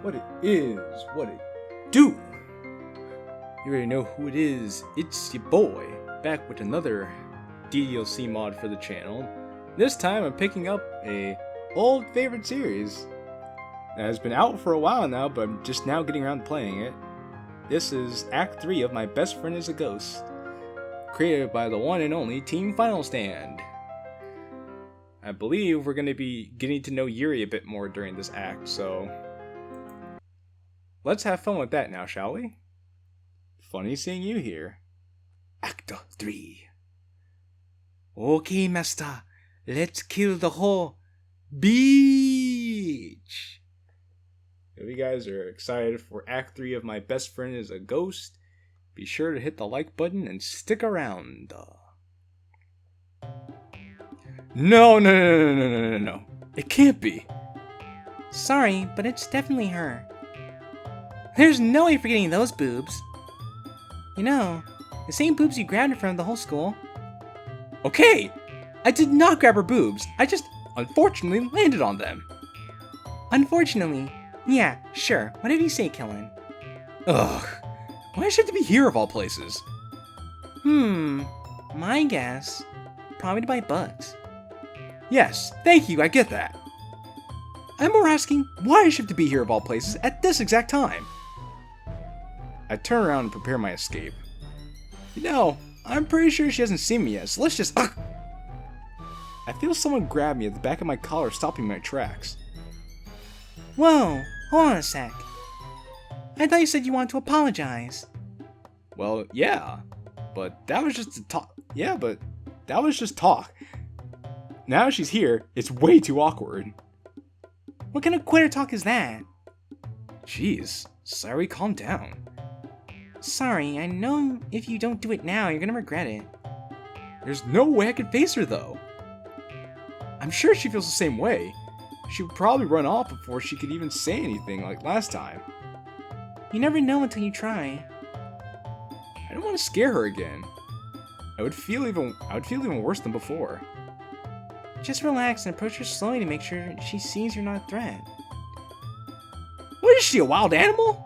what it is, what it do. You already know who it is. It's your boy, back with another DLC mod for the channel. This time I'm picking up a old favorite series that has been out for a while now, but I'm just now getting around to playing it. This is Act 3 of My Best Friend is a Ghost, created by the one and only Team Final Stand. I believe we're going to be getting to know Yuri a bit more during this act, so let's have fun with that now, shall we? Funny seeing you here. Act 3. Okay, master, let's kill the whole beach. If you guys are excited for Act 3 of My Best Friend is a Ghost, be sure to hit the like button and stick around. No. It can't be. Sorry, but it's definitely her. There's no way you're forgetting those boobs. You know, the same boobs you grabbed her from the whole school. Okay, I did not grab her boobs. I just unfortunately landed on them. Unfortunately. Yeah, sure. Whatever you say, Killin. Ugh. Why does she have to be here of all places? My guess. Probably to buy bugs. Yes, thank you, I get that. I'm more asking, why does she have to be here of all places at this exact time? I turn around and prepare my escape. You know, I'm pretty sure she hasn't seen me yet, so let's just... I feel someone grab me at the back of my collar, stopping my tracks. Whoa, hold on a sec. I thought you said you wanted to apologize. Well, yeah, but that was just talk. Yeah, but that was just talk. Now she's here, it's way too awkward. What kind of quitter talk is that? Jeez, sorry, calm down. Sorry, I know if you don't do it now, you're gonna regret it. There's no way I could face her, though. I'm sure she feels the same way. She would probably run off before she could even say anything like last time. You never know until you try. I don't want to scare her again. I would feel even worse than before. Just relax and approach her slowly to make sure she sees you're not a threat. What is she, a wild animal?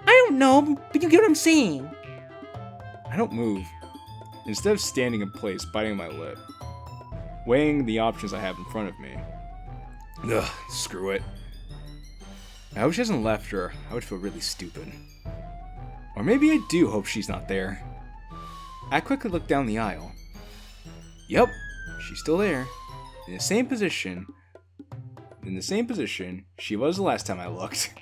I don't know, but you get what I'm saying. I don't move. Instead of standing in place, biting my lip, weighing the options I have in front of me. Ugh, screw it. I hope she hasn't left her. I would feel really stupid. Or maybe I do hope she's not there. I quickly look down the aisle. Yep, she's still there. In the same position she was the last time I looked.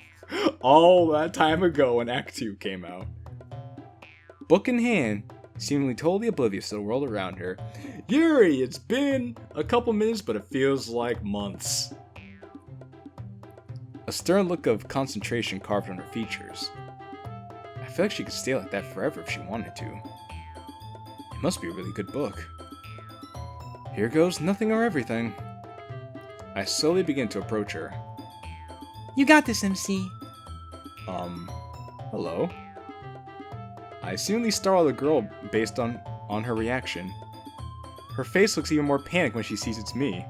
All that time ago when Act 2 came out. Book in hand, seemingly totally oblivious to the world around her. Yuri, it's been a couple minutes, but it feels like months. A stern look of concentration carved on her features. I feel like she could stay like that forever if she wanted to. It must be a really good book. Here goes nothing or everything. I slowly begin to approach her. You got this, MC. Hello? I seemingly startle the girl based on her reaction. Her face looks even more panicked when she sees it's me.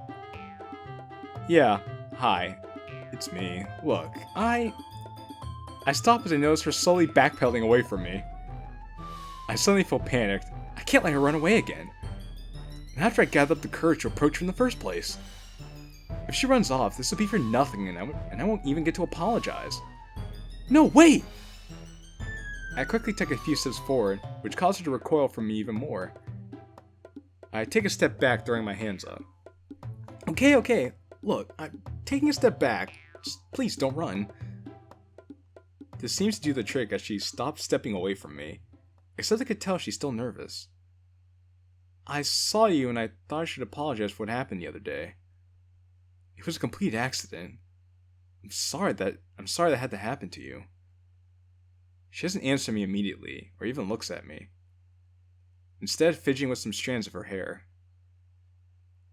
Yeah, hi. It's me. Look, I stop as I notice her slowly backpedaling away from me. I suddenly feel panicked. I can't let her run away again. And after I gather up the courage to approach her in the first place. If she runs off, this will be for nothing and I won't even get to apologize. No, wait! I quickly take a few steps forward, which causes her to recoil from me even more. I take a step back, throwing my hands up. Okay. Look, I'm taking a step back. Just please don't run. This seems to do the trick as she stops stepping away from me. Except I could tell she's still nervous. I saw you and I thought I should apologize for what happened the other day. It was a complete accident. I'm sorry that had to happen to you. She doesn't answer me immediately, or even looks at me. Instead, fidgeting with some strands of her hair.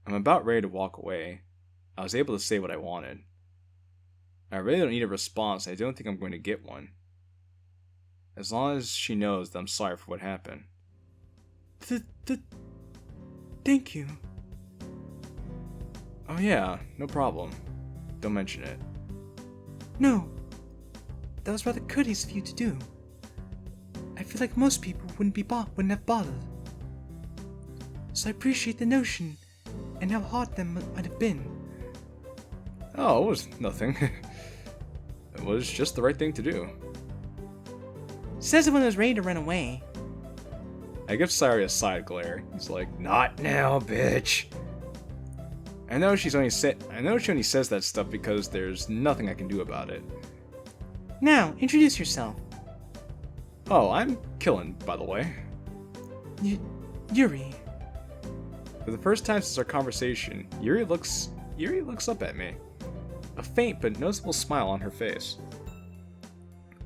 I'm about ready to walk away. I was able to say what I wanted. I really don't need a response, I don't think I'm going to get one. As long as she knows that I'm sorry for what happened. Thank you. Oh yeah, no problem. Don't mention it. No, that was rather courteous of you to do. I feel like most people wouldn't have bothered. So I appreciate the notion, and how hard that might have been. Oh, it was nothing. It was just the right thing to do. Says it when I was ready to run away. I give Sayori a side glare. He's like, "Not now, bitch." I know she only says that stuff because there's nothing I can do about it. Now, introduce yourself. Oh, I'm Kilin, by the way. Yuri. For the first time since our conversation, Yuri looks up at me. A faint but noticeable smile on her face.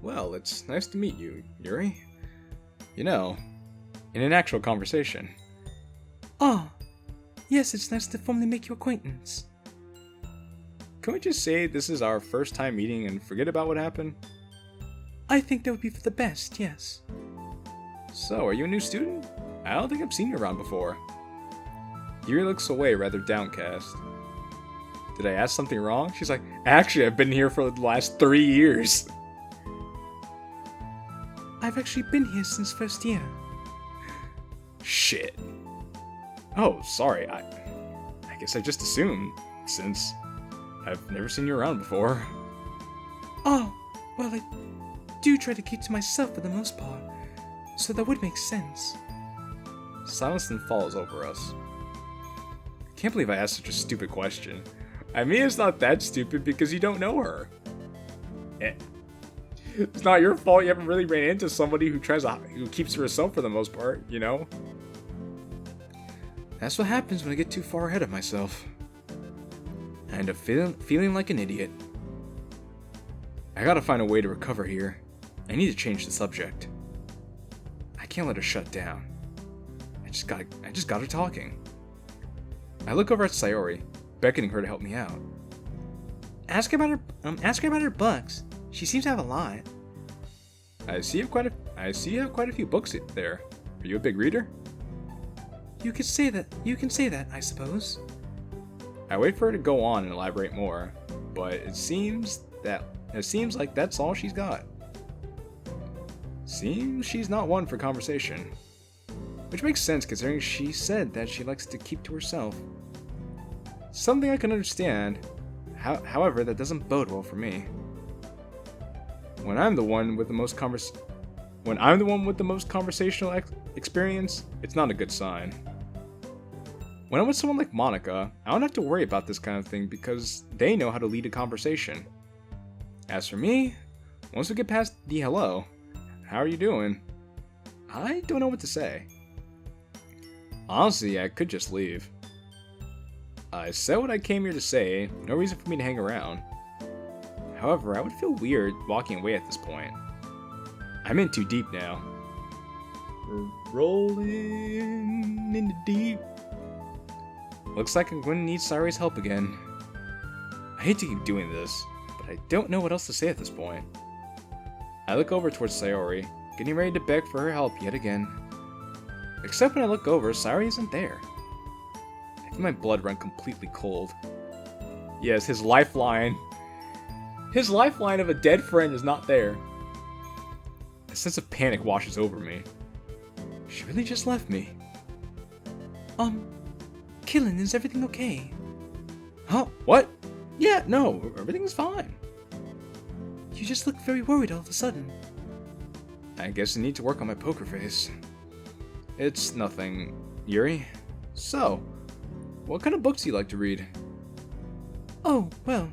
Well, it's nice to meet you, Yuri. You know, in an actual conversation. Oh, yes, it's nice to formally make your acquaintance. Can we just say this is our first time meeting and forget about what happened? I think that would be for the best, yes. So, are you a new student? I don't think I've seen you around before. Yuri looks away, rather downcast. Did I ask something wrong? She's like, actually, I've been here for the last 3 years. I've actually been here since first year. Shit. Oh, sorry. I guess I just assumed, since I've never seen you around before. Oh, well, I do try to keep to myself for the most part, so that would make sense. Silence then falls over us. Can't believe I asked such a stupid question. I mean, it's not that stupid because you don't know her. It's not your fault you haven't really ran into somebody who keeps to herself for the most part, you know? That's what happens when I get too far ahead of myself. I end up feeling like an idiot. I gotta find a way to recover here. I need to change the subject. I can't let her shut down. I just got her talking. I look over at Sayori, beckoning her to help me out. Ask her about her books. She seems to have a lot. I see you have quite a few books there. Are you a big reader? You can say that, I suppose. I wait for her to go on and elaborate more, but it seems like that's all she's got. Seems she's not one for conversation. Which makes sense considering she said that she likes to keep to herself. Something I can understand. However, that doesn't bode well for me. When I'm the one with the most conversational experience, it's not a good sign. When I'm with someone like Monica, I don't have to worry about this kind of thing because they know how to lead a conversation. As for me, once we get past the hello, how are you doing? I don't know what to say. Honestly, I could just leave. I said what I came here to say, no reason for me to hang around. However, I would feel weird walking away at this point. I'm in too deep now. We're rolling in the deep. Looks like I'm going to need Sayori's help again. I hate to keep doing this, but I don't know what else to say at this point. I look over towards Sayori, getting ready to beg for her help yet again. Except when I look over, Sayori isn't there. I feel my blood run completely cold. Yes, his lifeline of a dead friend is not there. A sense of panic washes over me. She really just left me. Kilin, is everything okay? Huh? What? Yeah, no, everything's fine. You just look very worried all of a sudden. I guess I need to work on my poker face. It's nothing, Yuri. So, what kind of books do you like to read? Oh, well,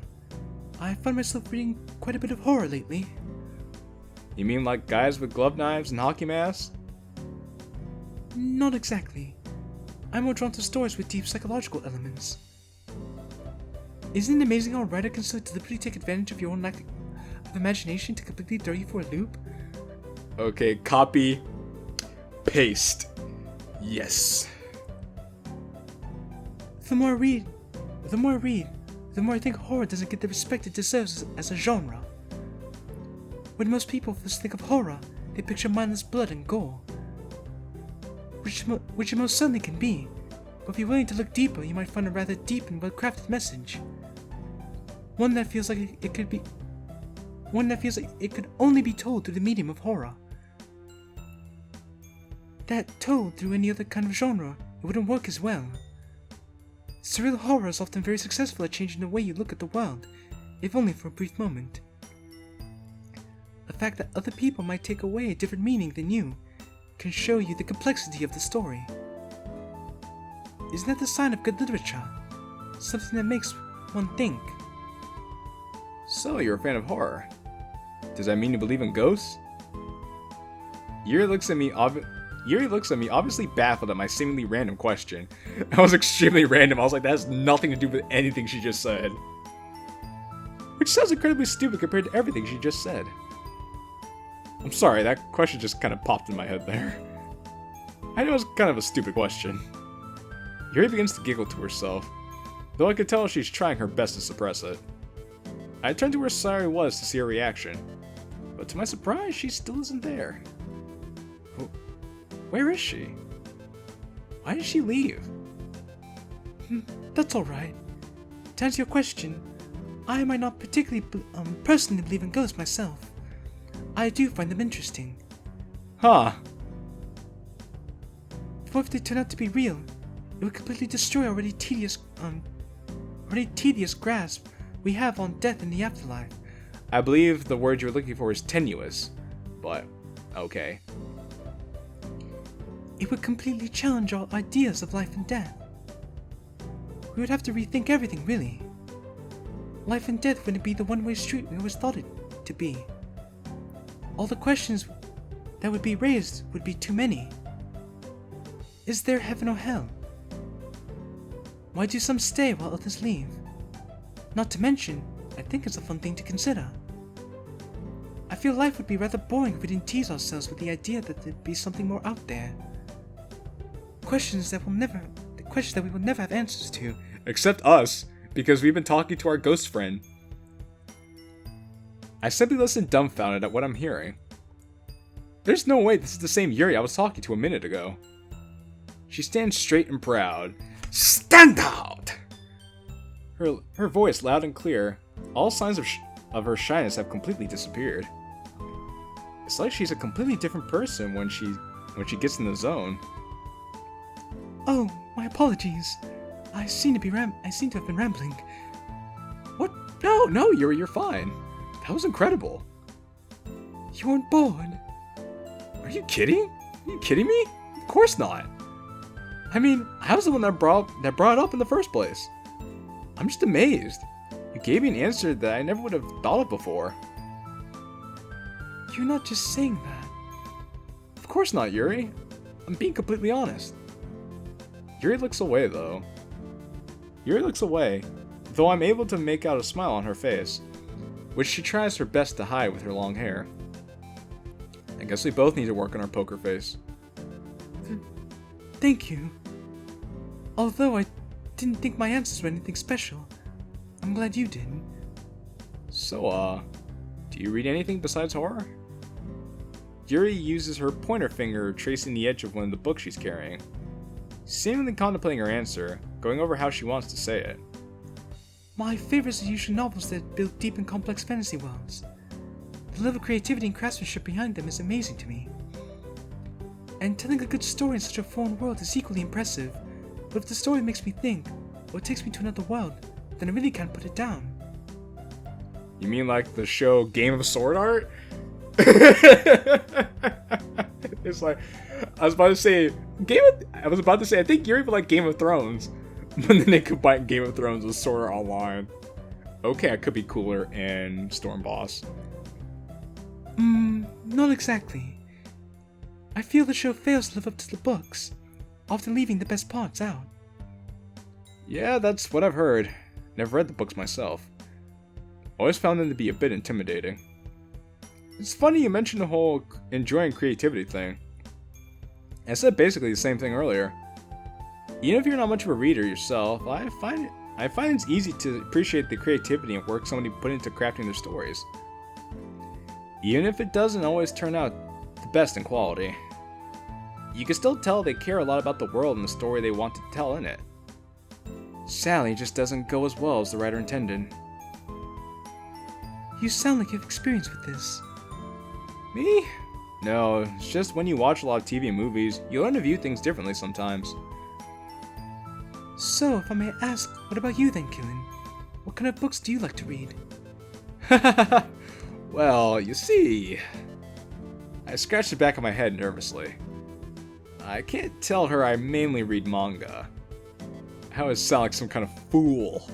I find myself reading quite a bit of horror lately. You mean like guys with glove knives and hockey masks? Not exactly. I'm more drawn to stories with deep psychological elements. Isn't it amazing how a writer can so deliberately take advantage of your own lack of imagination to completely throw you for a loop? Okay, copy, paste. Yes. The more I read, the more I think horror doesn't get the respect it deserves as a genre. When most people first think of horror, they picture mindless blood and gore, which it most certainly can be, but if you're willing to look deeper, you might find a rather deep and well-crafted message. One that feels like it could be one that feels like it could only be told through the medium of horror. That told through any other kind of genre, it wouldn't work as well. Surreal horror is often very successful at changing the way you look at the world, if only for a brief moment. The fact that other people might take away a different meaning than you can show you the complexity of the story. Isn't that the sign of good literature? Something that makes one think. So, you're a fan of horror. Does that mean you believe in ghosts? Yuri looks at me obviously baffled at my seemingly random question. That was extremely random. I was like, that has nothing to do with anything she just said. Which sounds incredibly stupid compared to everything she just said. I'm sorry, that question just kind of popped in my head there. I know it's kind of a stupid question. Yuri begins to giggle to herself, though I could tell she's trying her best to suppress it. I turned to where Sayori was to see her reaction, but to my surprise, she still isn't there. Where is she? Why did she leave? That's alright. To answer your question, I might not particularly personally believe in ghosts myself. I do find them interesting. Huh. What if they turn out to be real? It would completely destroy already tedious grasp we have on death and the afterlife. I believe the word you're looking for is tenuous, but okay. It would completely challenge our ideas of life and death. We would have to rethink everything, really. Life and death wouldn't be the one-way street we always thought it to be. All the questions that would be raised would be too many. Is there heaven or hell? Why do some stay while others leave? Not to mention, I think it's a fun thing to consider. I feel life would be rather boring if we didn't tease ourselves with the idea that there'd be something more out there. Questions that we will never have answers to. Except us, because we've been talking to our ghost friend. I simply listen dumbfounded at what I'm hearing. There's no way this is the same Yuri I was talking to a minute ago. She stands straight and proud. Stand out! Her voice loud and clear. All signs of her shyness have completely disappeared. It's like she's a completely different person when she gets in the zone. Oh, my apologies. I seem to have been rambling. What? No, you're fine. That was incredible. You weren't bored. Are you kidding? Are you kidding me? Of course not. I mean, I was the one that brought it up in the first place. I'm just amazed. You gave me an answer that I never would have thought of before. You're not just saying that. Of course not, Yuri. I'm being completely honest. Yuri looks away, though. Though I'm able to make out a smile on her face, which she tries her best to hide with her long hair. I guess we both need to work on our poker face. Thank you. Although I didn't think my answers were anything special, I'm glad you did. So, do you read anything besides horror? Yuri uses her pointer finger tracing the edge of one of the books she's carrying, seemingly contemplating her answer, going over how she wants to say it. My favorites are usually novels that build deep and complex fantasy worlds. The level of creativity and craftsmanship behind them is amazing to me. And telling a good story in such a foreign world is equally impressive, but if the story makes me think, or takes me to another world, then I really can't put it down. You mean like the show Game of Sword Art? It's like, I was about to say, I think Yuri would like Game of Thrones, but then they combine Game of Thrones with Sword Art Online. Okay, I could be cooler and Storm Boss. Not exactly. I feel the show fails to live up to the books, often leaving the best parts out. Yeah, that's what I've heard. Never read the books myself. Always found them to be a bit intimidating. It's funny you mentioned the whole enjoying creativity thing. I said basically the same thing earlier. Even if you're not much of a reader yourself, I find it's easy to appreciate the creativity and work somebody put into crafting their stories. Even if it doesn't always turn out the best in quality. You can still tell they care a lot about the world and the story they want to tell in it. Sally just doesn't go as well as the writer intended. You sound like you have experience with this. Me? No, it's just when you watch a lot of TV and movies, you learn to view things differently sometimes. So, if I may ask, what about you then, Kilin? What kind of books do you like to read? Well, you see... I scratched the back of my head nervously. I can't tell her I mainly read manga. I always sound like some kind of fool.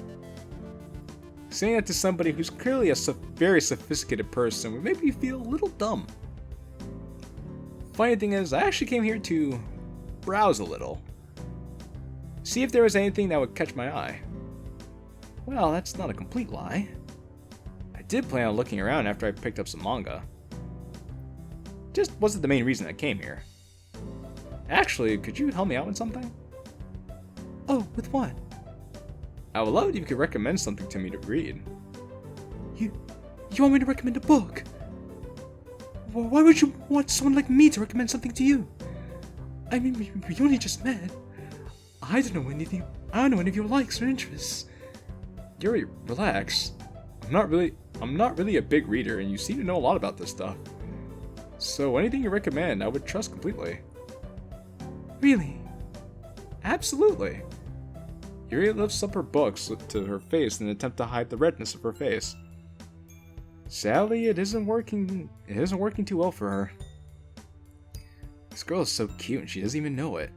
Saying that to somebody who's clearly a very sophisticated person would make me feel a little dumb. Funny thing is, I actually came here to browse a little. See if there was anything that would catch my eye. Well, that's not a complete lie. I did plan on looking around after I picked up some manga. Just wasn't the main reason I came here. Actually, could you help me out with something? Oh, with what? I would love it if you could recommend something to me to read. You want me to recommend a book? Why would you want someone like me to recommend something to you? I mean, we only just met. I don't know any of your likes or interests. Yuri, relax. I'm not really a big reader, and you seem to know a lot about this stuff. So anything you recommend, I would trust completely. Really? Absolutely. Yuri lifts up her books to her face in an attempt to hide the redness of her face. Sadly, it isn't working too well for her. This girl is so cute and she doesn't even know it.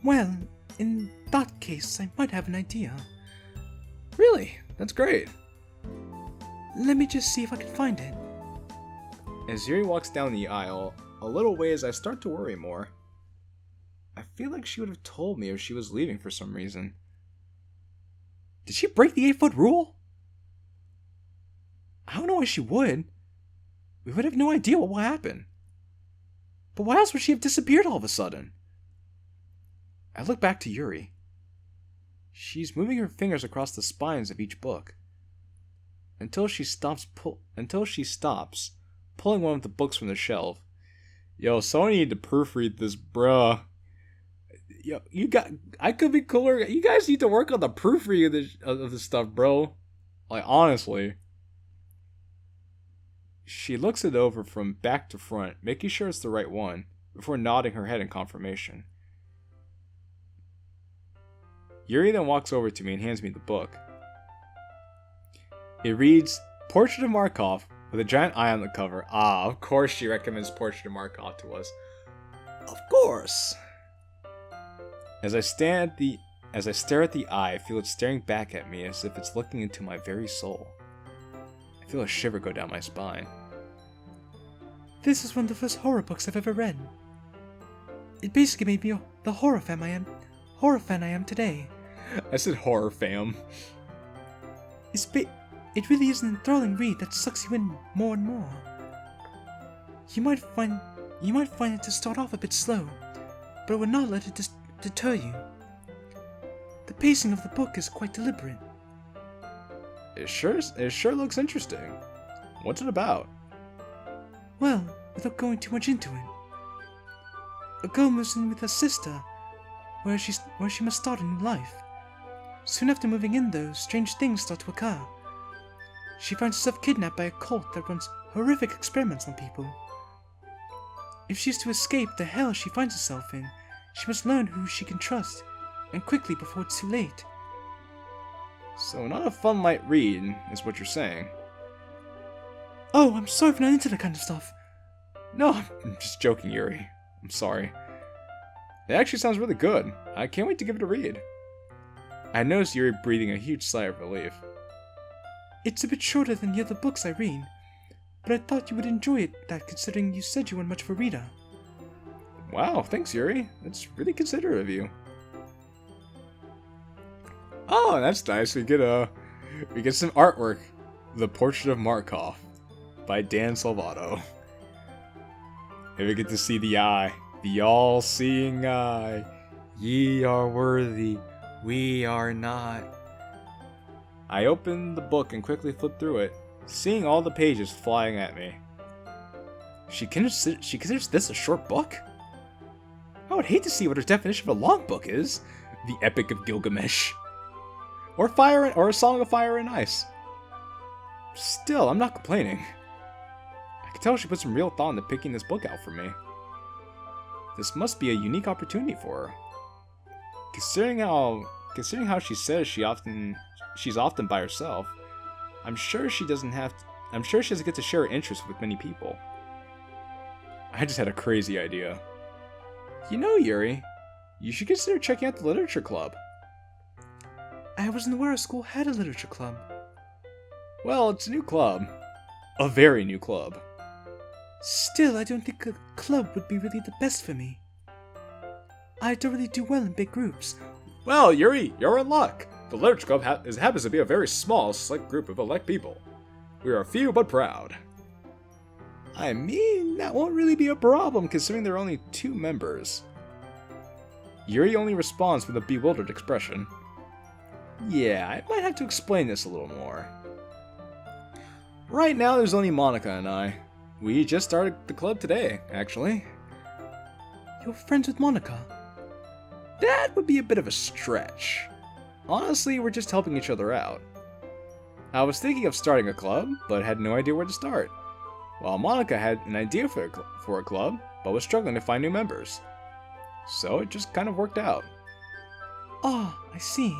Well, in that case, I might have an idea. Really? That's great. Let me just see if I can find it. As Yuri walks down the aisle, a little ways I start to worry more. I feel like she would have told me if she was leaving for some reason. Did she break the 8-foot rule? I don't know why she would. We would have no idea what will happen. But why else would she have disappeared all of a sudden? I look back to Yuri. She's moving her fingers across the spines of each book. Until she stops pulling one of the books from the shelf. Yo, someone need to proofread this, bruh. Yo, I could be cooler. You guys need to work on the proofreading of this stuff, bro. Like, honestly. She looks it over from back to front, making sure it's the right one, before nodding her head in confirmation. Yuri then walks over to me and hands me the book. It reads, Portrait of Markov, with a giant eye on the cover. Ah, of course she recommends Portrait of Markov to us. Of course! As I stare at the eye, I feel it staring back at me as if it's looking into my very soul. I feel a shiver go down my spine. This is one of the first horror books I've ever read. It basically made me the horror fan I am today. I said horror fam. It really is an enthralling read that sucks you in more and more. You might find it to start off a bit slow, but it will not let it deter you. The pacing of the book is quite deliberate. It sure looks interesting. What's it about? Well, without going too much into it, a girl moves in with her sister, where she must start a new life. Soon after moving in, though, strange things start to occur. She finds herself kidnapped by a cult that runs horrific experiments on people. If she is to escape the hell she finds herself in, she must learn who she can trust, and quickly before it's too late. So not a fun light read, is what you're saying. Oh, I'm sorry for not into that kind of stuff. No, I'm just joking, Yuri. I'm sorry. It actually sounds really good. I can't wait to give it a read. I noticed Yuri breathing a huge sigh of relief. It's a bit shorter than the other books I read, but I thought you would enjoy that considering you said you weren't much of a reader. Wow, thanks, Yuri. That's really considerate of you. Oh, that's nice. We get some artwork. The Portrait of Markov by Dan Salvato. And we get to see the eye. The all-seeing eye. Ye are worthy. We are not. I opened the book and quickly flipped through it, seeing all the pages flying at me. She considers this a short book? I would hate to see what her definition of a long book is. The Epic of Gilgamesh. Or A Song of Fire and Ice. Still, I'm not complaining. I can tell she put some real thought into picking this book out for me. This must be a unique opportunity for her. Considering how she says she's often by herself, I'm sure she doesn't get to share her interests with many people. I just had a crazy idea. You know, Yuri, you should consider checking out the literature club. I wasn't aware our school had a literature club. Well, it's a new club. A very new club. Still, I don't think a club would be really the best for me. I don't really do well in big groups. Well, Yuri, you're in luck. The literature club happens to be a very small, select group of elect people. We are few but proud. I mean, that won't really be a problem considering there are only 2 members. Yuri only responds with a bewildered expression. Yeah, I might have to explain this a little more. Right now, there's only Monica and I. We just started the club today, actually. You're friends with Monica? That would be a bit of a stretch. Honestly, we're just helping each other out. I was thinking of starting a club, but had no idea where to start. While Monica had an idea for a club, but was struggling to find new members. So it just kind of worked out. Ah, I see.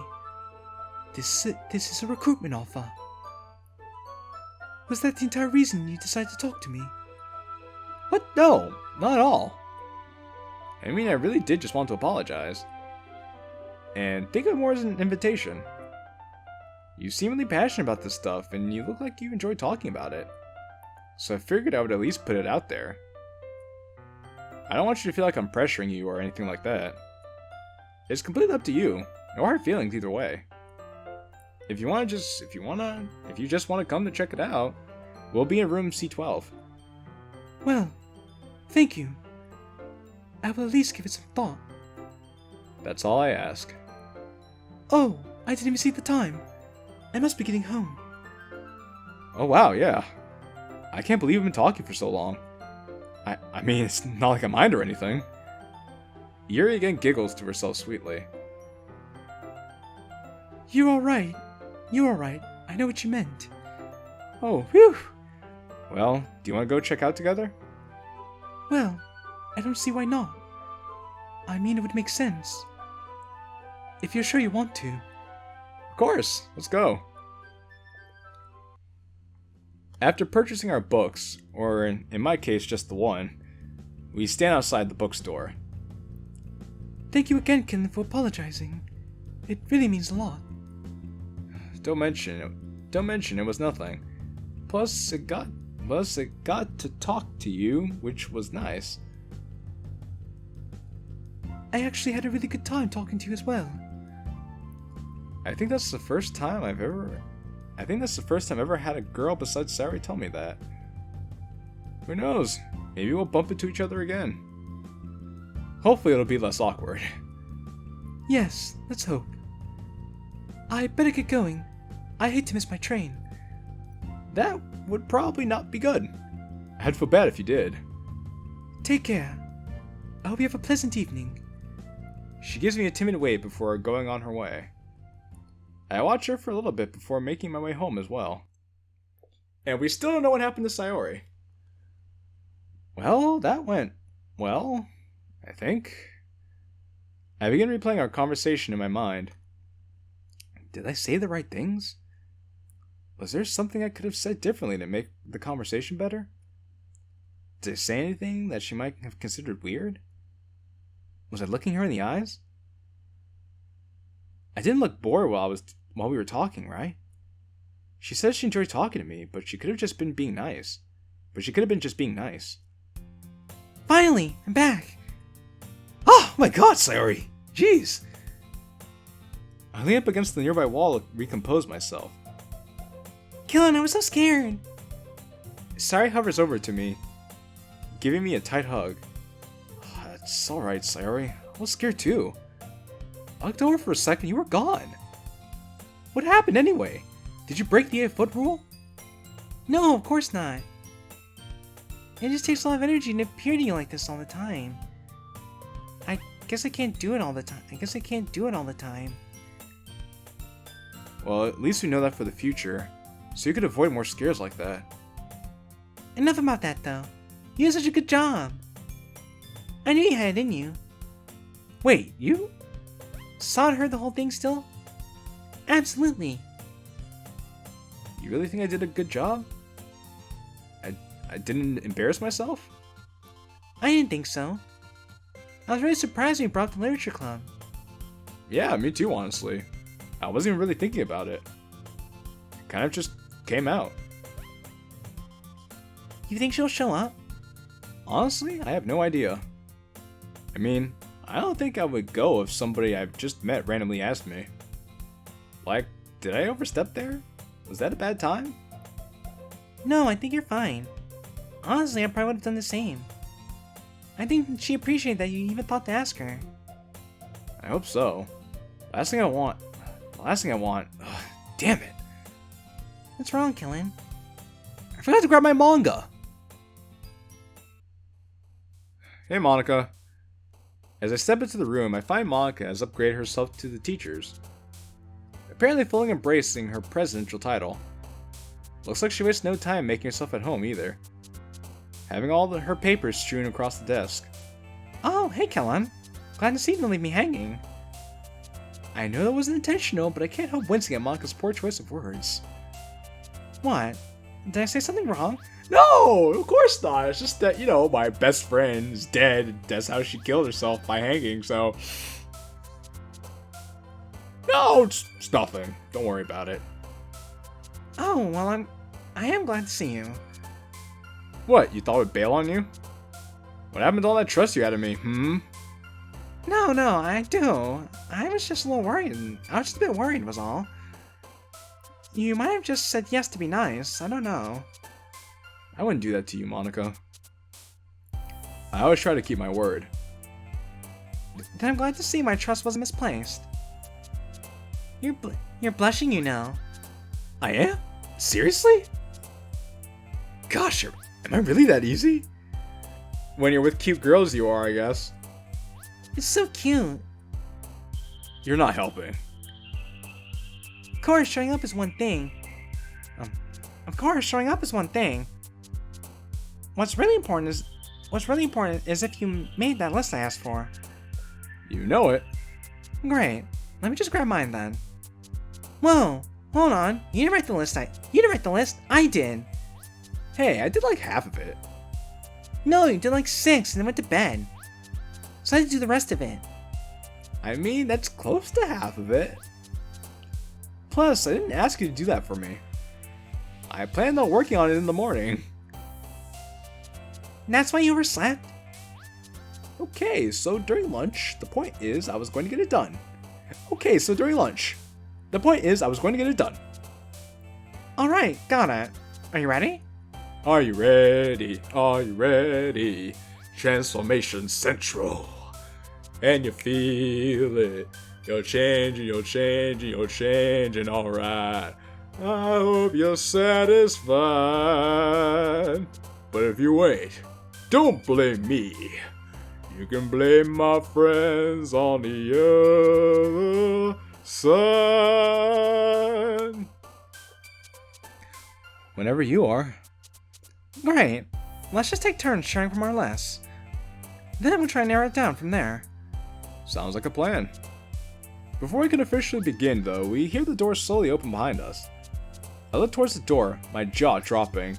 This is a recruitment offer. Was that the entire reason you decided to talk to me? What? No, not at all. I mean, I really did just want to apologize. And think of it more as an invitation. You seem really passionate about this stuff, and you look like you enjoy talking about it. So I figured I would at least put it out there. I don't want you to feel like I'm pressuring you or anything like that. It's completely up to you. No hard feelings either way. If you just want to come to check it out, we'll be in room C12. Well, thank you. I will at least give it some thought. That's all I ask. Oh, I didn't even see the time. I must be getting home. Oh wow, yeah. I can't believe I've been talking for so long. I mean, it's not like I mind or anything. Yuri again giggles to herself sweetly. You're alright. You're alright. I know what you meant. Oh, phew. Well, do you want to go check out together? Well, I don't see why not. I mean, it would make sense. If you're sure you want to. Of course, let's go. After purchasing our books, or in my case just the one, we stand outside the bookstore. Thank you again, Kilin, for apologizing. It really means a lot. Don't mention it was nothing. Plus it got to talk to you, which was nice. I actually had a really good time talking to you as well. I think that's the first time I've ever had a girl besides Sari tell me that. Who knows? Maybe we'll bump into each other again. Hopefully it'll be less awkward. Yes, let's hope. I better get going. I hate to miss my train. That would probably not be good. I'd feel bad if you did. Take care. I hope you have a pleasant evening. She gives me a timid wave before going on her way. I watch her for a little bit before making my way home as well. And we still don't know what happened to Sayori. Well, that went well, I think. I begin replaying our conversation in my mind. Did I say the right things? Was there something I could have said differently to make the conversation better? Did I say anything that she might have considered weird? Was I looking her in the eyes? I didn't look bored while we were talking, right? She says she enjoyed talking to me, but she could have just been being nice. Finally, I'm back. Oh my god, Sayori! Jeez! I lean up against the nearby wall to recompose myself. Kilin, I was so scared. Sayori hovers over to me, giving me a tight hug. It's alright, Sayori. I was scared too. I looked over for a second, you were gone. What happened anyway? Did you break the 8-foot rule? No, of course not. It just takes a lot of energy to appear to you like this all the time. I guess I can't do it all the time. Well, at least we know that for the future. so you could avoid more scares like that. Enough about that, though. You did such a good job. I knew you had it in you. Wait, you? Saw and heard the whole thing still? Absolutely. You really think I did a good job? I didn't embarrass myself? I didn't think so. I was really surprised when you brought up the literature club. Yeah, me too, honestly. I wasn't even really thinking about it. It kind of just came out. You think she'll show up? Honestly, I have no idea. I mean, I don't think I would go if somebody I've just met randomly asked me. Like, did I overstep there? Was that a bad time? No, I think you're fine. Honestly, I probably would have done the same. I think she appreciated that you even thought to ask her. I hope so. Last thing I want. Ugh, damn it. What's wrong, Qilin? I forgot to grab my manga. Hey, Monica. As I step into the room, I find Monica has upgraded herself to the teachers, apparently fully embracing her presidential title. Looks like she wastes no time making herself at home either, having all her papers strewn across the desk. Oh, hey, Qilin. Glad to see you didn't leave me hanging. I know that wasn't intentional, but I can't help wincing at Monica's poor choice of words. What? Did I say something wrong? No, of course not. It's just that, my best friend is dead. That's how she killed herself, by hanging, so... No, it's nothing. Don't worry about it. Oh, well, I am glad to see you. What, you thought I would bail on you? What happened to all that trust you had in me, No, I do. I was just a little worried. I was just a bit worried, was all. You might have just said yes to be nice. I don't know. I wouldn't do that to you, Monica. I always try to keep my word. Then I'm glad to see my trust wasn't misplaced. You're blushing, you know. I am? Seriously? Gosh, am I really that easy? When you're with cute girls, you are, I guess. It's so cute. You're not helping. Of course, showing up is one thing. What's really important is if you made that list I asked for. You know it. Great. Let me just grab mine then. Whoa, hold on. You didn't write the list. I did. Hey, I did like half of it. No, you did like 6 and then went to bed. So I had to do the rest of it. I mean, that's close to half of it. Plus, I didn't ask you to do that for me. I planned on working on it in the morning. And that's why you overslept? Okay, so during lunch, the point is I was going to get it done. Alright, got it. Are you ready? Are you ready? Are you ready? Transformation Central. And you feel it. You're changing, alright. I hope you're satisfied. But if you ain't, don't blame me. You can blame my friends on the other side. Whenever you are. Great. Let's just take turns sharing from our lists. Then we'll try and narrow it down from there. Sounds like a plan. Before we can officially begin, though, we hear the door slowly open behind us. I look towards the door, my jaw dropping.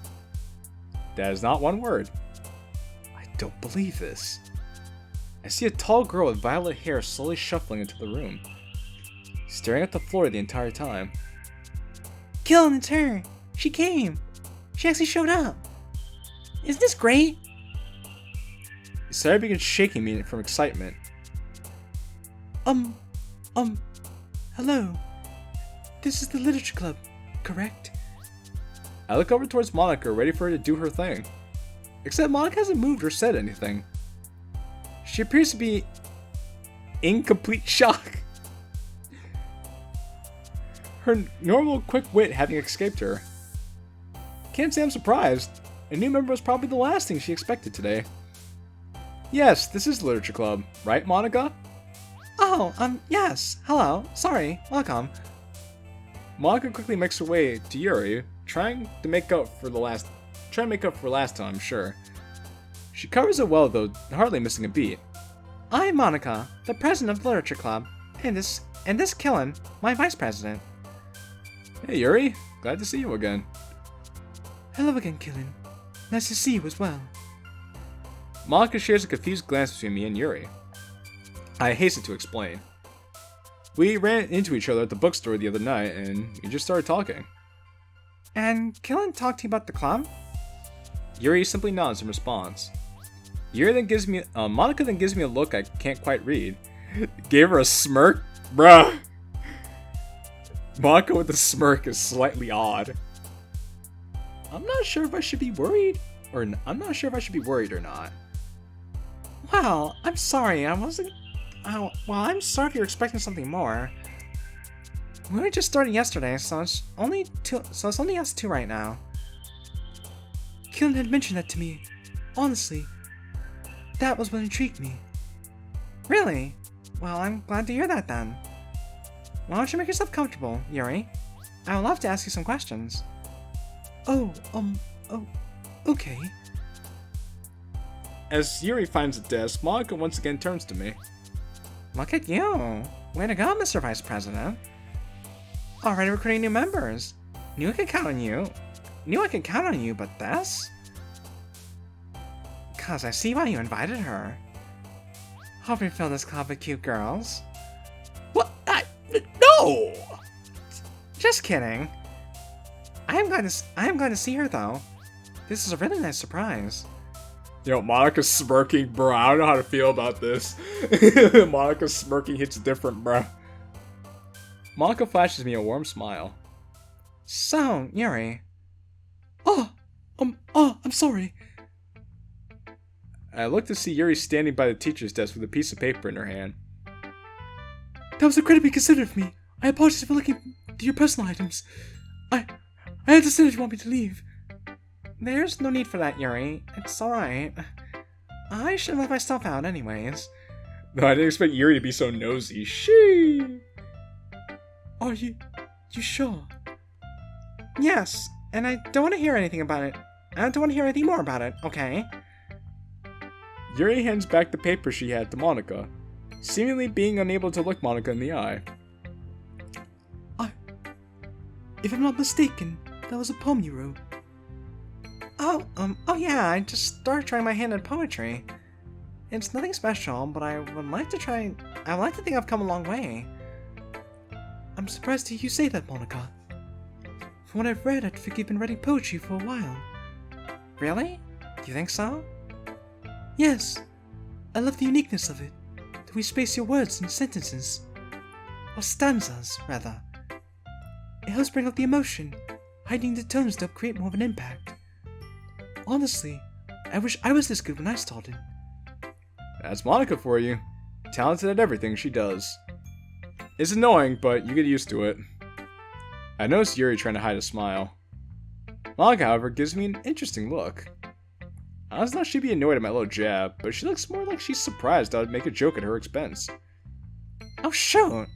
That is not one word. I don't believe this. I see a tall girl with violet hair slowly shuffling into the room, staring at the floor the entire time. Qilin, it's her. She came. She actually showed up. Isn't this great? Sarah begins shaking me from excitement. Hello. This is the literature club, correct? I look over towards Monica, ready for her to do her thing. Except Monica hasn't moved or said anything. She appears to be in complete shock. Her normal quick wit having escaped her. Can't say I'm surprised. A new member was probably the last thing she expected today. Yes, this is Literature Club, right, Monica? Oh, yes. Hello. Sorry. Welcome. Monica quickly makes her way to Yuri, trying to make up for last time, I'm sure. She covers it well, though, hardly missing a beat. I'm Monica, the president of the Literature Club, and this Kilin, my vice president. Hey, Yuri. Glad to see you again. Hello again, Kilin. Nice to see you as well. Monica shares a confused glance between me and Yuri. I hasten to explain. We ran into each other at the bookstore the other night, and we just started talking. And Kilin talked to you about the club? Yuri simply nods in response. Monica then gives me a look I can't quite read. Gave her a smirk? Bruh! Monica with a smirk is slightly odd. I'm not sure if I should be worried or not. Well, I'm sorry. I'm sorry if you're expecting something more. We only just started yesterday, so it's only us two right now. Kilin had mentioned that to me. Honestly, that was what intrigued me. Really? Well, I'm glad to hear that then. Why don't you make yourself comfortable, Yuri? I would love to ask you some questions. Okay. As Yuri finds a desk, Monica once again turns to me. Look at you. Way to go, Mr. Vice President. Already recruiting new members. Knew I could count on you, but this? 'Cause I see why you invited her. Hope you fill this club with cute girls. What? No! Just kidding. I am glad to see her though. This is a really nice surprise. Yo, Monica's smirking, bro. I don't know how to feel about this. Monica's smirking hits different, bro. Monica flashes me a warm smile. So, Yuri. I'm sorry. I look to see Yuri standing by the teacher's desk with a piece of paper in her hand. That was incredibly considerate of me. I apologize for looking through your personal items. I understand if you want me to leave. There's no need for that, Yuri. It's alright. I should let myself out anyways. No, I didn't expect Yuri to be so nosy. Shee! Are you sure? Yes, and I don't want to hear anything about it. I don't want to hear anything more about it, okay? Yuri hands back the paper she had to Monica, seemingly being unable to look Monica in the eye. If I'm not mistaken, that was a poem you wrote. Oh yeah, I just started trying my hand at poetry. It's nothing special, but I would like to think I've come a long way. I'm surprised to hear you say that, Monica. From what I've read, I think you've been writing poetry for a while. Really? Do you think so? Yes. I love the uniqueness of it. The way you space your words in sentences. Or stanzas, rather. It helps bring out the emotion, heightening the tones to help create more of an impact. Honestly, I wish I was this good when I started. That's Monica for you. Talented at everything she does. It's annoying, but you get used to it. I notice Yuri trying to hide a smile. Monica, however, gives me an interesting look. I was thought she'd be annoyed at my little jab, but she looks more like she's surprised I would make a joke at her expense. Oh shoot!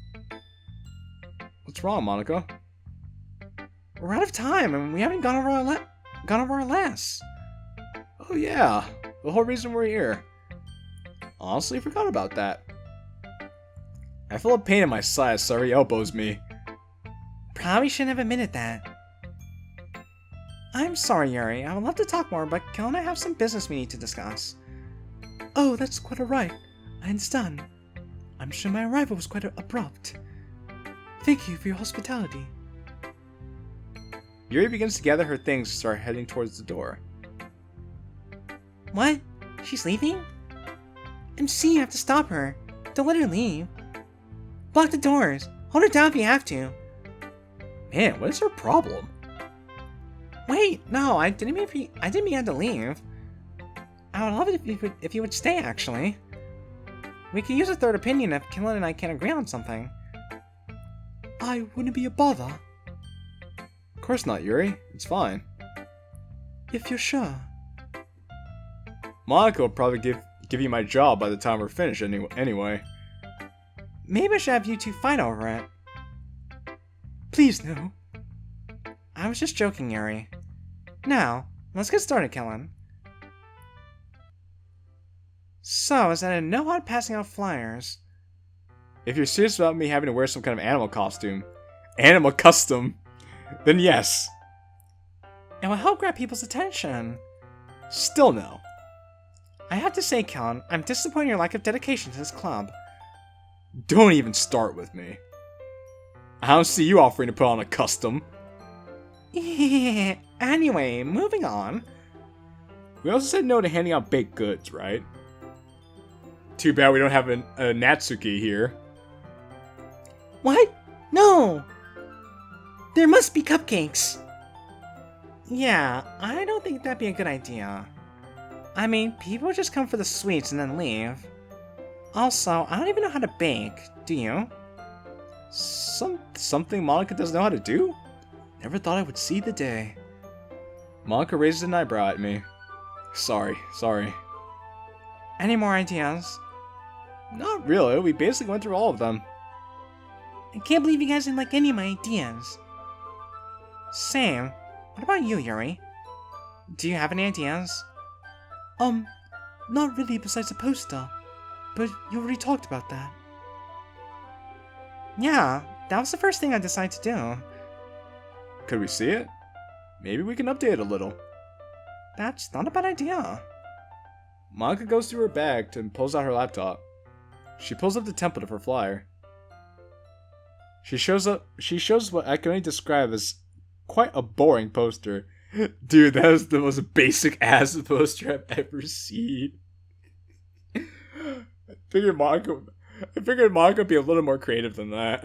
What's wrong, Monica? We're out of time, and we haven't gone over our last. Oh yeah, the whole reason we're here. Honestly, forgot about that. I feel a pain in my side as Sari elbows me. Probably shouldn't have admitted that. I'm sorry, Yuri. I would love to talk more, but Kel and I have some business we need to discuss. Oh, that's quite alright. I understand. I'm sure my arrival was quite abrupt. Thank you for your hospitality. Yuri begins to gather her things and start heading towards the door. What? She's leaving? MC, you have to stop her. Don't let her leave. Block the doors. Hold her down if you have to. Man, what is her problem? Wait, no, I didn't mean you had to leave. I would love it if you would stay, actually. We could use a third opinion if Kilin and I can't agree on something. I wouldn't be a bother. Of course not, Yuri. It's fine. If you're sure. Monica will probably give you my job by the time we're finished anyway. Maybe I should have you two fight over it. Please, no. I was just joking, Yuri. Now, let's get started, Kellen. So, is that a no hard passing out flyers? If you're serious about me having to wear some kind of animal custom, then yes. It will help grab people's attention. Still no. I have to say, Kellen, I'm disappointed in your lack of dedication to this club. Don't even start with me. I don't see you offering to put on a custom. Anyway, moving on. We also said no to handing out baked goods, right? Too bad we don't have a Natsuki here. What? No! There must be cupcakes! Yeah, I don't think that'd be a good idea. I mean, people just come for the sweets and then leave. Also, I don't even know how to bake, do you? Something Monica doesn't know how to do? Never thought I would see the day. Monica raises an eyebrow at me. Sorry. Any more ideas? Not really, we basically went through all of them. I can't believe you guys didn't like any of my ideas. Same. What about you, Yuri? Do you have any ideas? Not really besides the poster, but you already talked about that. Yeah, that was the first thing I decided to do. Could we see it? Maybe we can update it a little. That's not a bad idea. Monica goes through her bag and pulls out her laptop. She pulls up the template of her flyer. She shows what I can only describe as quite a boring poster. Dude, that is the most basic ass poster I've ever seen. I figured Monica would be a little more creative than that.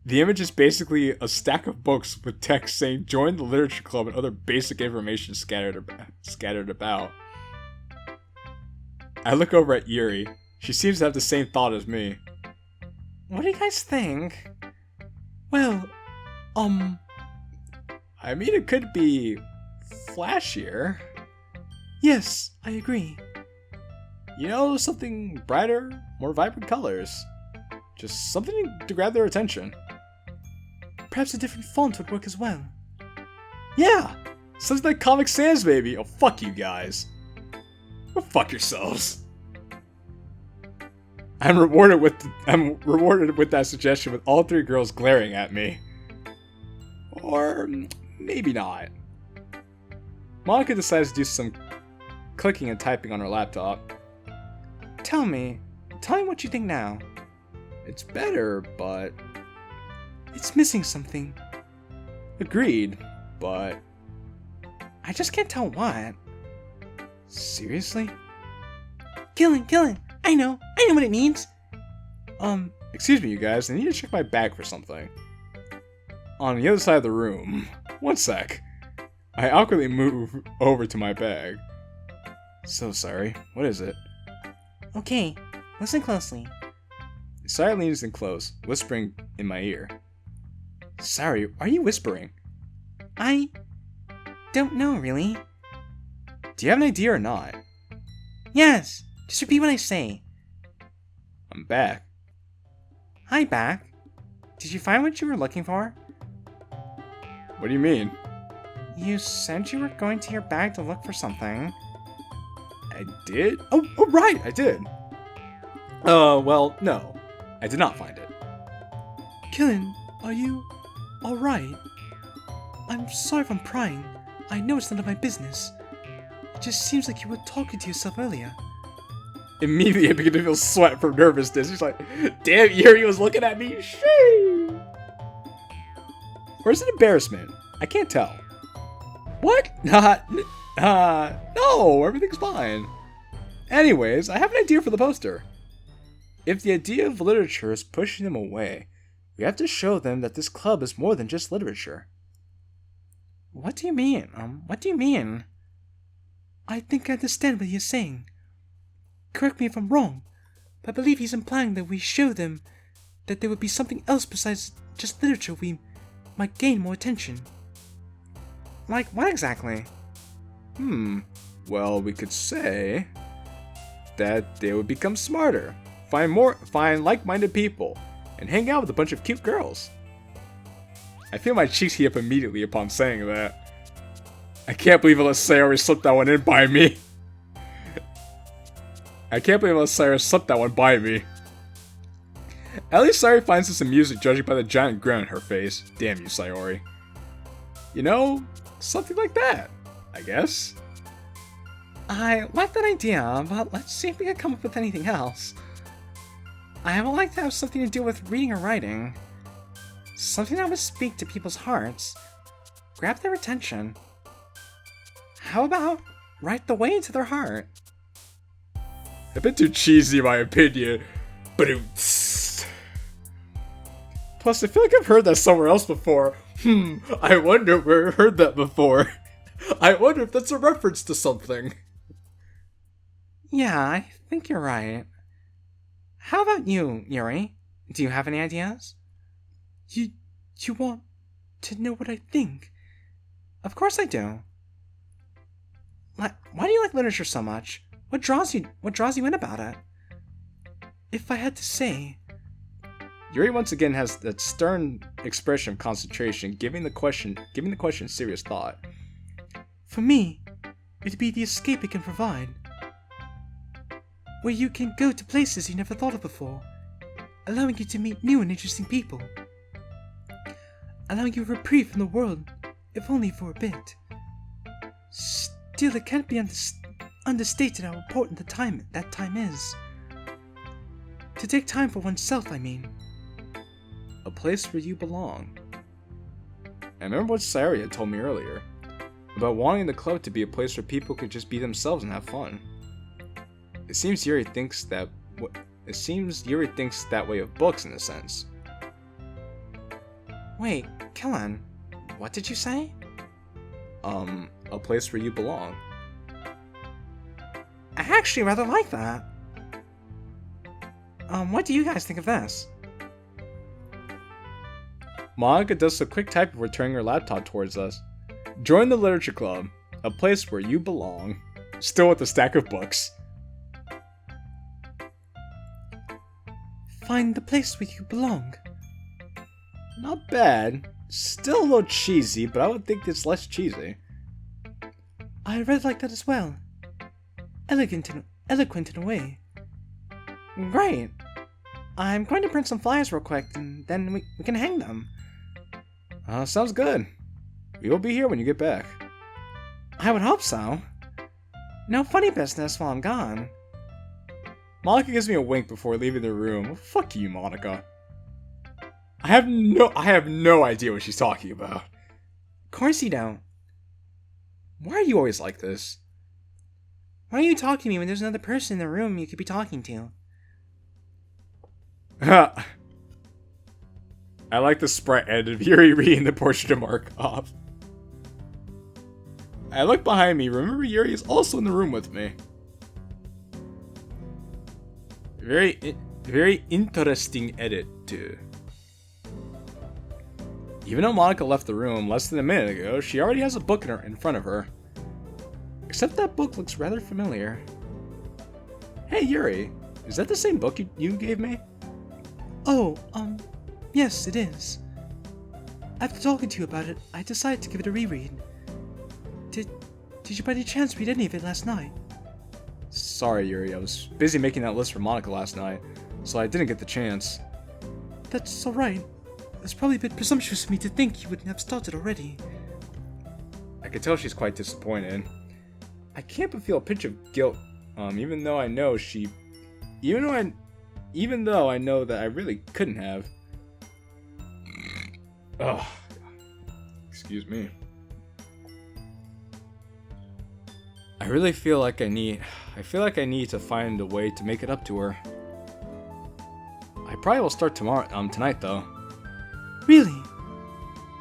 The image is basically a stack of books with text saying "Join the Literature Club" and other basic information scattered about. I look over at Yuri. She seems to have the same thought as me. What do you guys think? Well, I mean, it could be flashier. yes, I agree. You know, something brighter, more vibrant colors. Just something to grab their attention. Perhaps a different font would work as well. Yeah! Something like Comic Sans, baby! Oh, fuck you guys. Go fuck yourselves. I'm rewarded with that suggestion with all three girls glaring at me. Or maybe not. Monica decides to do some clicking and typing on her laptop. Tell me what you think now. It's better, but... It's missing something. Agreed, but... I just can't tell what. Seriously? Killing, I know what it means. Excuse me, you guys, I need to check my bag for something. On the other side of the room. One sec. I awkwardly move over to my bag. So sorry, what is it? Okay, listen closely. Sayuri leans in close, whispering in my ear. Sayuri, are you whispering? I don't know, really. Do you have an idea or not? Yes, just repeat what I say. I'm back. Hi, back. Did you find what you were looking for? What do you mean? You said you were going to your bag to look for something. I did? Oh, right, I did. Well, no. I did not find it. Kilin, are you alright? I'm sorry if I'm prying. I know it's none of my business. It just seems like you were talking to yourself earlier. Immediately I begin to feel sweat from nervousness. He's like, damn, Yuri was looking at me. Shee. Or is it embarrassment? I can't tell. What? No, everything's fine. Anyways, I have an idea for the poster. If the idea of literature is pushing them away, we have to show them that this club is more than just literature. What do you mean? What do you mean? I think I understand what he's saying. Correct me if I'm wrong, but I believe he's implying that we show them that there would be something else besides just literature we might gain more attention. Like what exactly? Well, we could say that they would become smarter, find like-minded people, and hang out with a bunch of cute girls. I feel my cheeks heat up immediately upon saying that. I can't believe I let Sayori slip that one in by me. I can't believe I let Sayori slip that one by me. At least Sayori finds this amusing, judging by the giant grin on her face. Damn you, Sayori. You know, something like that, I guess. I like that idea, but let's see if we can come up with anything else. I would like to have something to do with reading or writing. Something that would speak to people's hearts. Grab their attention. How about write the way into their heart? A bit too cheesy in my opinion. But plus, I feel like I've heard that somewhere else before. I wonder where I've heard that before. I wonder if that's a reference to something. Yeah, I think you're right. How about you, Yuri? Do you have any ideas? You want to know what I think? Of course I do. Why do you like literature so much? What draws you in about it? If I had to say... Yuri once again has that stern expression of concentration, giving the question serious thought. For me, it'd be the escape it can provide. Where you can go to places you never thought of before, allowing you to meet new and interesting people. Allowing you a reprieve from the world, if only for a bit. Still, it can't be understated how important that time is. To take time for oneself, I mean. A place where you belong. I remember what Sayori had told me earlier, about wanting the club to be a place where people could just be themselves and have fun. It seems Yuri thinks that way of books in a sense. Wait, Kilin, what did you say? A place where you belong. I actually rather like that. What do you guys think of this? Monica does a quick type before turning her laptop towards us. Join the literature club, a place where you belong. Still with a stack of books. Find the place where you belong. Not bad. Still a little cheesy, but I would think it's less cheesy. I read like that as well. Eloquent in a way. Great. I'm going to print some flyers real quick, and then we can hang them. Sounds good. We will be here when you get back. I would hope so. No funny business while I'm gone. Monica gives me a wink before leaving the room. Fuck you, Monica. I have no idea what she's talking about. Of course you don't. Why are you always like this? Why are you talking to me when there's another person in the room you could be talking to? I like the sprite edit of Yuri reading the portrait of Markov. I look behind me. Remember, Yuri is also in the room with me. Very interesting edit, too. Even though Monica left the room less than a minute ago, she already has a book in front of her. Except that book looks rather familiar. Hey, Yuri, is that the same book you gave me? Oh, yes, it is. After talking to you about it, I decided to give it a reread. Did you by any chance read any of it last night? Sorry, Yuri, I was busy making that list for Monica last night, so I didn't get the chance. That's alright. It's probably a bit presumptuous of me to think you wouldn't have started already. I could tell she's quite disappointed. I can't but feel a pinch of guilt, even though I know that I really couldn't have. Ugh. Excuse me. I feel like I need to find a way to make it up to her. I probably will start tonight though. Really?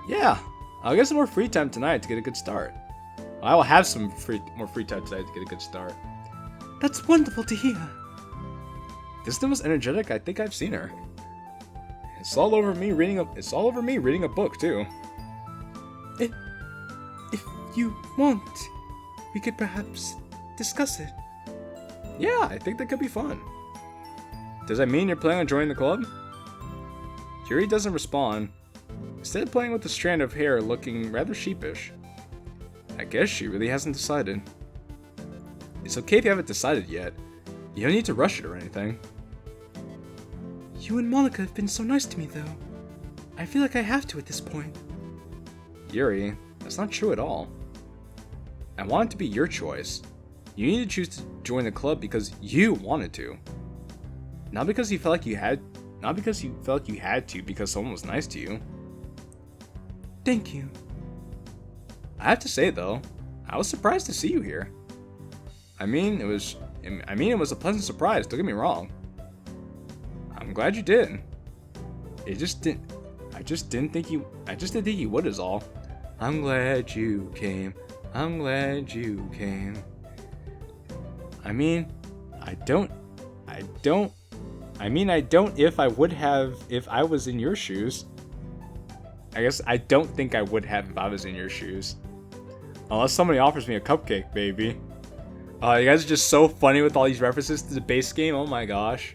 Yeah, I'll get some more free time tonight to get a good start. I will have some more free time tonight to get a good start. That's wonderful to hear. This is the most energetic I think I've seen her. It's all over me reading a book too. If you want, we could perhaps discuss it. Yeah, I think that could be fun. Does that mean you're planning on joining the club? Yuri doesn't respond. instead playing with the strand of hair looking rather sheepish. I guess she really hasn't decided. It's okay if you haven't decided yet. You don't need to rush it or anything. You and Monica have been so nice to me, though. I feel like I have to at this point. Yuri, that's not true at all. I want it to be your choice. You need to choose to join the club because you wanted to. Not because you felt like you had to because someone was nice to you. Thank you. I have to say though, I was surprised to see you here. I mean, it was a pleasant surprise, don't get me wrong. I'm glad you did. I just didn't think you would is all. I'm glad you came. I'm glad you came. I don't if I was in your shoes. I guess I don't think I would have if I was in your shoes. Unless somebody offers me a cupcake, baby. You guys are just so funny with all these references to the base game, oh my gosh.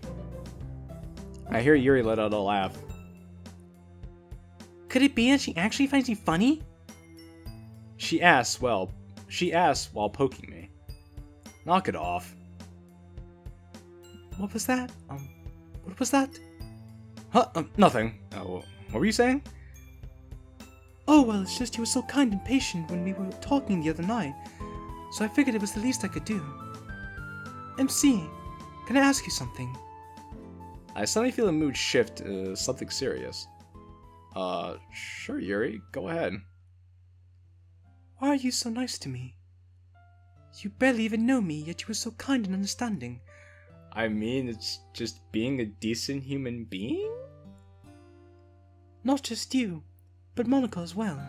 I hear Yuri let out a laugh. Could it be that she actually finds me funny? She asked while poking me. Knock it off. What was that? What was that? Huh? Nothing. What were you saying? Oh, well, it's just you were so kind and patient when we were talking the other night, so I figured it was the least I could do. MC, can I ask you something? I suddenly feel the mood shift to something serious. Sure, Yuri, go ahead. Why are you so nice to me? You barely even know me, yet you were so kind and understanding. I mean, it's just being a decent human being? Not just you, but Monica as well.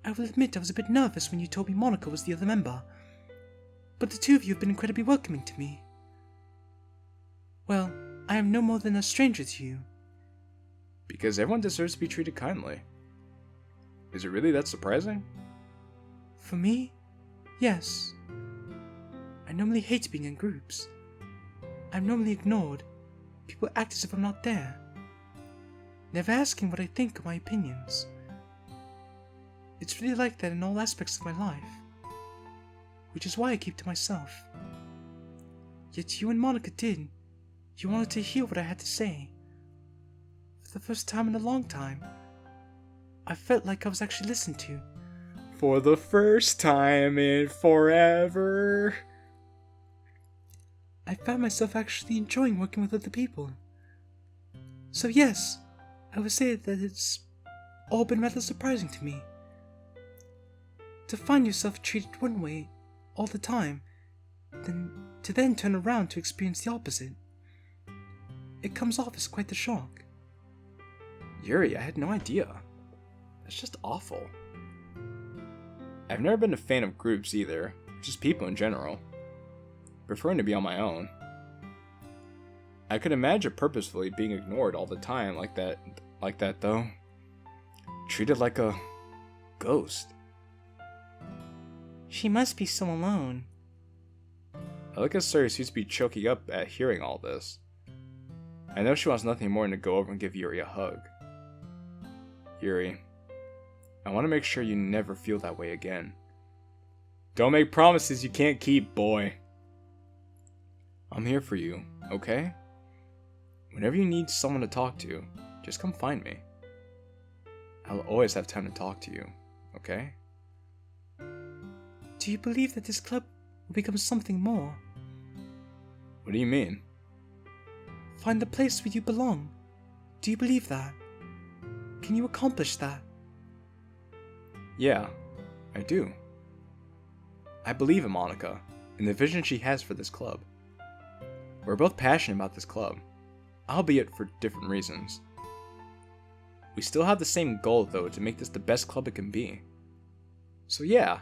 I will admit I was a bit nervous when you told me Monica was the other member, but the two of you have been incredibly welcoming to me. Well, I am no more than a stranger to you. Because everyone deserves to be treated kindly. Is it really that surprising? For me? Yes. I normally hate being in groups. I'm normally ignored. People act as if I'm not there, never asking what I think or my opinions. It's really like that in all aspects of my life, which is why I keep to myself. Yet you and Monica did. You wanted to hear what I had to say. For the first time in a long time, I felt like I was actually listened to. For the first time in forever. I found myself actually enjoying working with other people. So yes, I would say that it's all been rather surprising to me. To find yourself treated one way all the time, to then turn around to experience the opposite. It comes off as quite the shock. Yuri, I had no idea. That's just awful. I've never been a fan of groups either, just people in general. Preferring to be on my own. I could imagine purposefully being ignored all the time like that though. Treated like a ghost. She must be so alone. I look at Sari seems to be choking up at hearing all this. I know she wants nothing more than to go over and give Yuri a hug. Yuri, I want to make sure you never feel that way again. Don't make promises you can't keep, boy. I'm here for you, okay? Whenever you need someone to talk to, just come find me. I'll always have time to talk to you, okay? Do you believe that this club will become something more? What do you mean? Find the place where you belong. Do you believe that? Can you accomplish that? Yeah, I do. I believe in Monica, and the vision she has for this club. We're both passionate about this club, albeit for different reasons. We still have the same goal though, to make this the best club it can be. So yeah,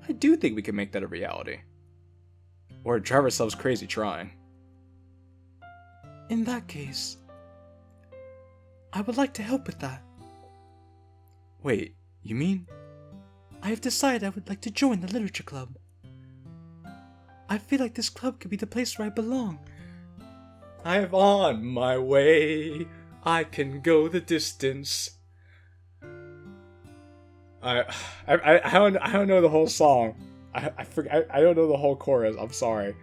I do think we can make that a reality. Or drive ourselves crazy trying. In that case, I would like to help with that. Wait, you mean? I have decided I would like to join the literature club. I feel like this club could be the place where I belong. I'm on my way. I can go the distance. I don't know the whole song. I don't know the whole chorus. I'm sorry,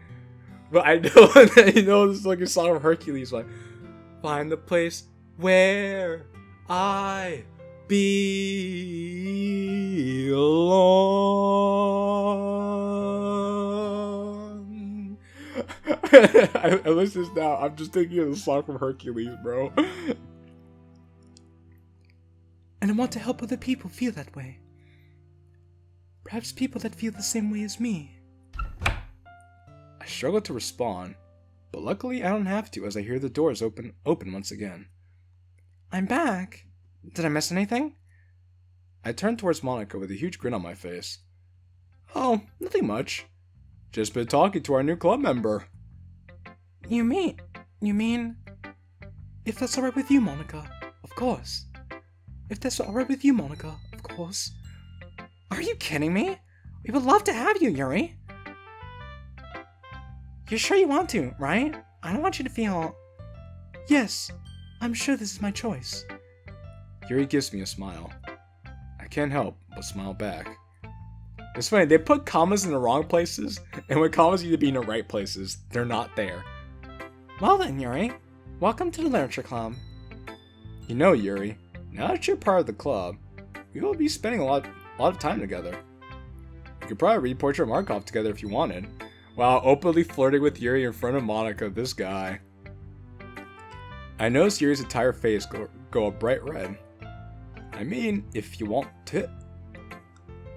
but I know this like a song of Hercules. Like, find the place where I belong. I listen to this now. I'm just thinking of the song from Hercules, bro. And I want to help other people feel that way. Perhaps people that feel the same way as me. I struggle to respond, but luckily I don't have to as I hear the doors open once again. I'm back. Did I miss anything? I turn towards Monica with a huge grin on my face. Oh, nothing much. Just been talking to our new club member. You mean... If that's alright with you, Monica, of course. If that's alright with you, Monica, of course. Are you kidding me? We would love to have you, Yuri. You're sure you want to, right? I don't want you to feel... Yes, I'm sure this is my choice. Yuri gives me a smile. I can't help but smile back. It's funny, they put commas in the wrong places, and when commas need to be in the right places, they're not there. Well then, Yuri, welcome to the Literature Club. You know, Yuri, now that you're part of the club, we will be spending a lot of time together. You could probably read Portrait of Markov together if you wanted. Wow, openly flirting with Yuri in front of Monica, this guy. I noticed Yuri's entire face go a bright red. I mean, if you want to.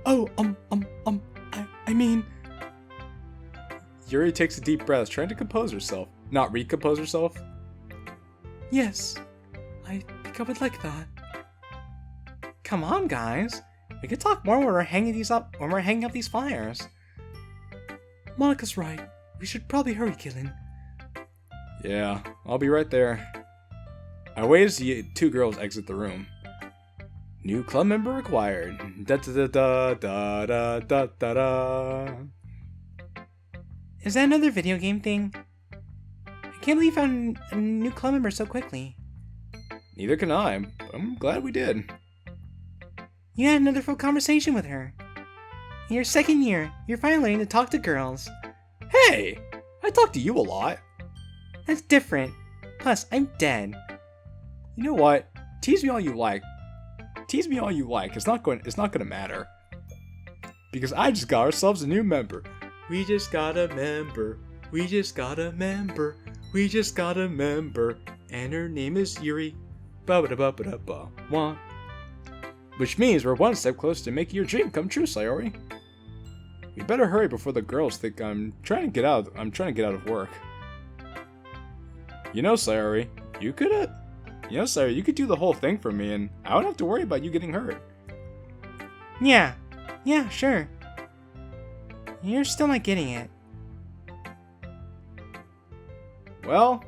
Oh, I mean... Yuri takes a deep breath, trying to compose herself. Not recompose herself. Yes, I think I would like that. Come on, guys. We could talk more when we're hanging up these flyers. Monica's right. We should probably hurry, Qilin. Yeah, I'll be right there. I wait as the two girls exit the room. New club member required. Da da da da da da da da. Is that another video game thing? I can't believe you found a new club member so quickly. Neither can I, but I'm glad we did. You had another full conversation with her. In your second year, you're finally learning to talk to girls. Hey! I talk to you a lot. That's different. Plus, I'm dead. You know what? Tease me all you like. Tease me all you like. It's not gonna matter. Because I just got ourselves a new member. We just got a member. We just got a member. We just got a member. And her name is Yuri. Ba-ba-da-ba-ba-da-ba. Which means we're one step closer to making your dream come true, Sayori. We better hurry before the girls think I'm trying to get out of work. You know, Sayori, you could do the whole thing for me and I don't have to worry about you getting hurt. Yeah, sure. You're still not getting it. Well,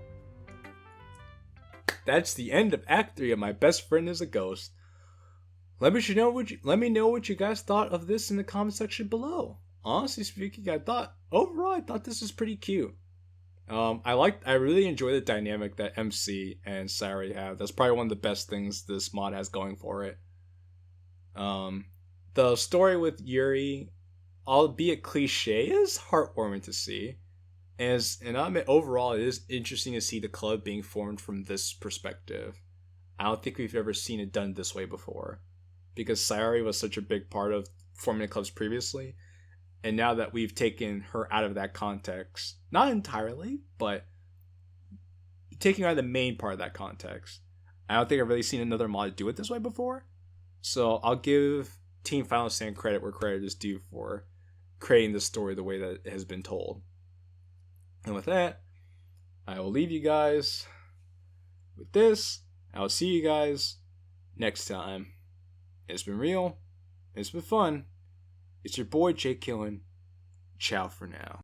that's the end of Act 3 of My Best Friend is a Ghost. Let me know what you guys thought of this in the comment section below. Honestly speaking, I thought this was pretty cute. I really enjoy the dynamic that MC and Sayori have. That's probably one of the best things this mod has going for it. The story with Yuri, albeit cliche, is heartwarming to see. And I admit, overall, it is interesting to see the club being formed from this perspective. I don't think we've ever seen it done this way before. Because Sayori was such a big part of forming the clubs previously. And now that we've taken her out of that context, not entirely, but taking her out of the main part of that context, I don't think I've really seen another mod do it this way before. So I'll give Team Final Stand credit where credit is due for creating the story the way that it has been told. And with that, I will leave you guys with this. I'll see you guys next time. It's been real. It's been fun. It's your boy JQilin. Ciao for now.